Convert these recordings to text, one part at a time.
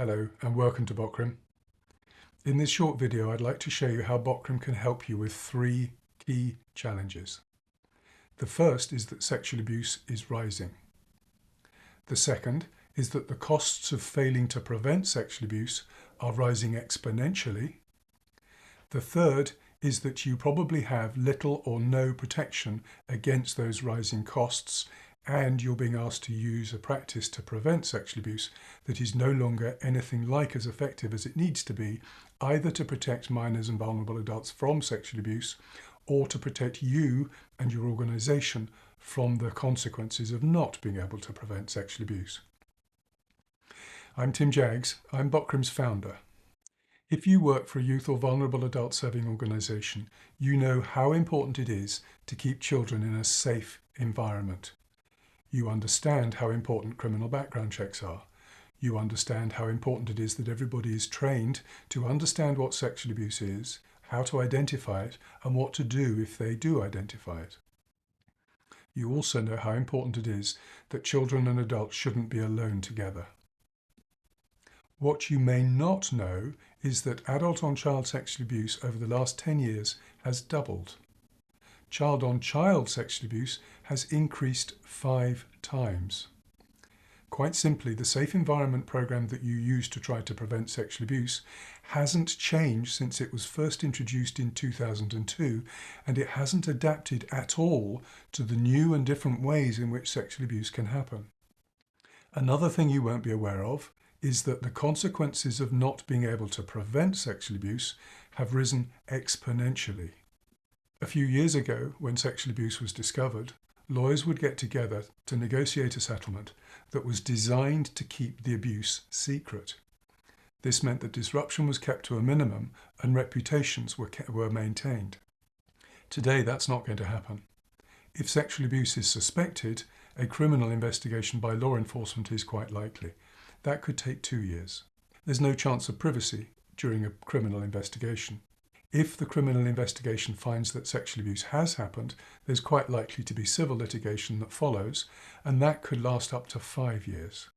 Hello and welcome to BOKRIM. In this short video I'd like to show you how BOKRIM can help you with three key challenges. The first is that sexual abuse is rising. The second is that the costs of failing to prevent sexual abuse are rising exponentially. The third is that you probably have little or no protection against those rising costs, and you're being asked to use a practice to prevent sexual abuse that is no longer anything like as effective as it needs to be, either to protect minors and vulnerable adults from sexual abuse or to protect you and your organisation from the consequences of not being able to prevent sexual abuse. I'm Tim Jaggs. I'm BOKRIM's founder. If you work for a youth or vulnerable adult serving organisation, you know how important it is to keep children in a safe environment. You understand how important criminal background checks are. You understand how important it is that everybody is trained to understand what sexual abuse is, how to identify it, and what to do if they do identify it. You also know how important it is that children and adults shouldn't be alone together. What you may not know is that adult-on-child sexual abuse over the last 10 years has doubled. Child-on-child sexual abuse has increased 5 times. Quite simply, the Safe Environment Programme that you use to try to prevent sexual abuse hasn't changed since it was first introduced in 2002, and it hasn't adapted at all to the new and different ways in which sexual abuse can happen. Another thing you won't be aware of is that the consequences of not being able to prevent sexual abuse have risen exponentially. A few years ago, when sexual abuse was discovered, lawyers would get together to negotiate a settlement that was designed to keep the abuse secret. This meant that disruption was kept to a minimum and reputations were maintained. Today, that's not going to happen. If sexual abuse is suspected, a criminal investigation by law enforcement is quite likely. That could take 2 years. There's no chance of privacy during a criminal investigation. If the criminal investigation finds that sexual abuse has happened, there's quite likely to be civil litigation that follows, and that could last up to 5 years.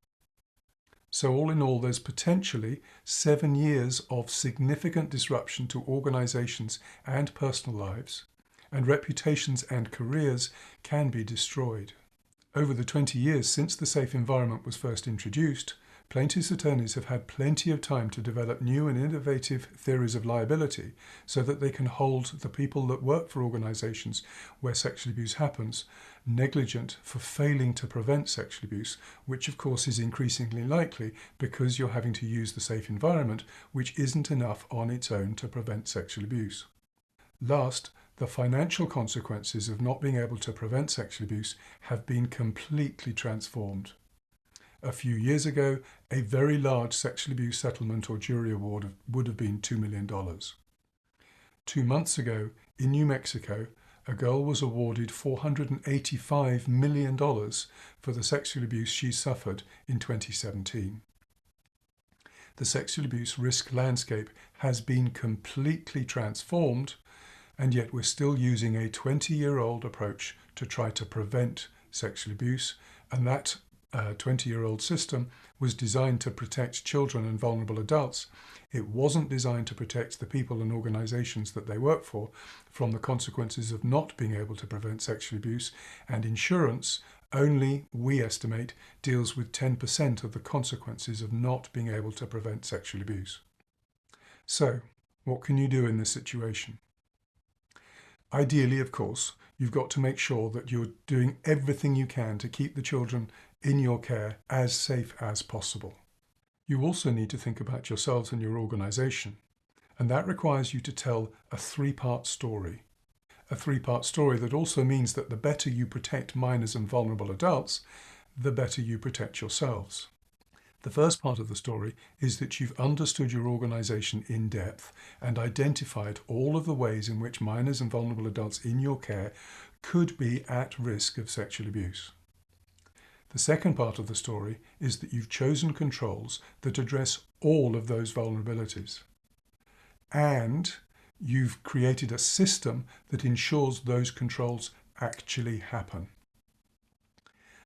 So all in all, there's potentially 7 years of significant disruption to organisations and personal lives, and reputations and careers can be destroyed. Over the 20 years since the Safe Environment was first introduced, plaintiffs' attorneys have had plenty of time to develop new and innovative theories of liability so that they can hold the people that work for organisations where sexual abuse happens negligent for failing to prevent sexual abuse, which of course is increasingly likely because you're having to use the safe environment, which isn't enough on its own to prevent sexual abuse. Last, the financial consequences of not being able to prevent sexual abuse have been completely transformed. A few years ago, a very large sexual abuse settlement or jury award would have been $2 million. 2 months ago, in New Mexico, a girl was awarded $485 million for the sexual abuse she suffered in 2017. The sexual abuse risk landscape has been completely transformed, and yet we're still using a 20-year-old approach to try to prevent sexual abuse, and that 20-year-old system was designed to protect children and vulnerable adults. It wasn't designed to protect the people and organisations that they work for from the consequences of not being able to prevent sexual abuse, and insurance only, we estimate, deals with 10% of the consequences of not being able to prevent sexual abuse. So, what can you do in this situation? Ideally, of course, you've got to make sure that you're doing everything you can to keep the children in your care as safe as possible. You also need to think about yourselves and your organisation, and that requires you to tell a 3-part story. A 3-part story that also means that the better you protect minors and vulnerable adults, the better you protect yourselves. The first part of the story is that you've understood your organisation in depth and identified all of the ways in which minors and vulnerable adults in your care could be at risk of sexual abuse. The second part of the story is that you've chosen controls that address all of those vulnerabilities. And you've created a system that ensures those controls actually happen.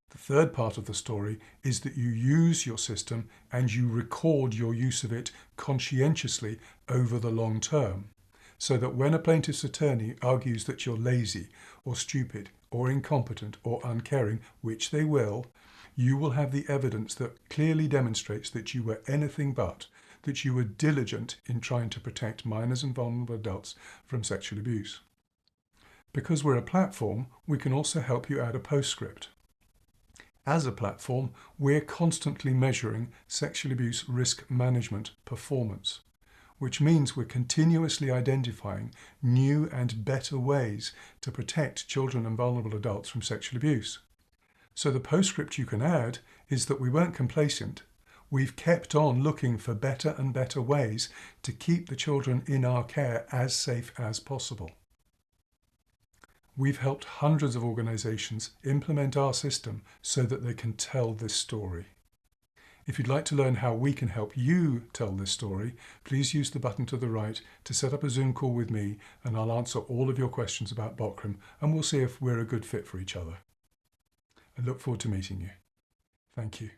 The third part of the story is that you use your system and you record your use of it conscientiously over the long term, so that when a plaintiff's attorney argues that you're lazy or stupid or incompetent or uncaring, which they will, you will have the evidence that clearly demonstrates that you were anything but, that you were diligent in trying to protect minors and vulnerable adults from sexual abuse. Because we're a platform, we can also help you add a postscript. As a platform, we're constantly measuring sexual abuse risk management performance, which means we're continuously identifying new and better ways to protect children and vulnerable adults from sexual abuse. So the postscript you can add is that we weren't complacent. We've kept on looking for better and better ways to keep the children in our care as safe as possible. We've helped hundreds of organisations implement our system so that they can tell this story. If you'd like to learn how we can help you tell this story, please use the button to the right to set up a Zoom call with me, and I'll answer all of your questions about BOKRIM, and we'll see if we're a good fit for each other. I look forward to meeting you. Thank you.